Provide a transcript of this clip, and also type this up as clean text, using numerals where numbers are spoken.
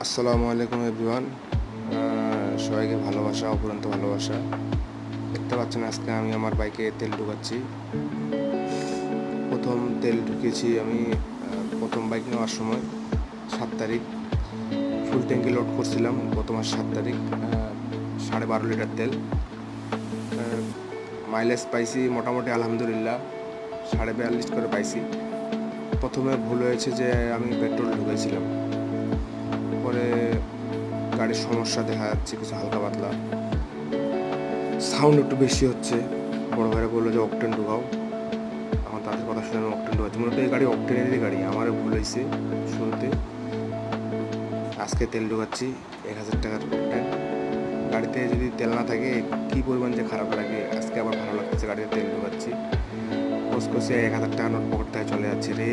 আসসালামু আলাইকুম এভরিওয়ান। সবাইকে ভালোবাসা, অপুরন্ত ভালোবাসা। দেখতে পাচ্ছেন আজকে আমি আমার বাইকে তেল ঢুকাচ্ছি। প্রথম তেল ঢুকিয়েছি আমি প্রথম বাইক নেওয়ার সময় 7 তারিখ ফুল ট্যাঙ্কি লোড করছিলাম। গত মাস 7 তারিখ 12.5 লিটার তেল। মাইলেজ পাইছি মোটামুটি আলহামদুলিল্লাহ 42.5 করে পাইছি। প্রথমে ভুল হয়েছে যে আমি পেট্রোল ঢুকাইছিলাম, পরে গাড়ির সমস্যা দেখা যাচ্ছে কিছু হালকা পাতলা, সাউন্ড একটু বেশি হচ্ছে। বড় ভাইরা বললো যে অকটেন ঢুকাও, এখন তাদের কথা শুনে আমি অকটেন ঢুকাচ্ছি। মূলত এই গাড়ি অকটেনেরই গাড়ি, আমারও ভুল হয়েছে শুরুতে। আজকে তেল ঢুকাচ্ছি 1000 টাকার অকটেন। গাড়িতে যদি তেল না থাকে কী পরিমাণ যে খারাপ লাগে, আজকে আবার ভালো লাগতেছে গাড়িতে তেল ঢুকাচ্ছি। কোসকোসে 1000 টাকা নোট পকেট থেকে চলে যাচ্ছে রে।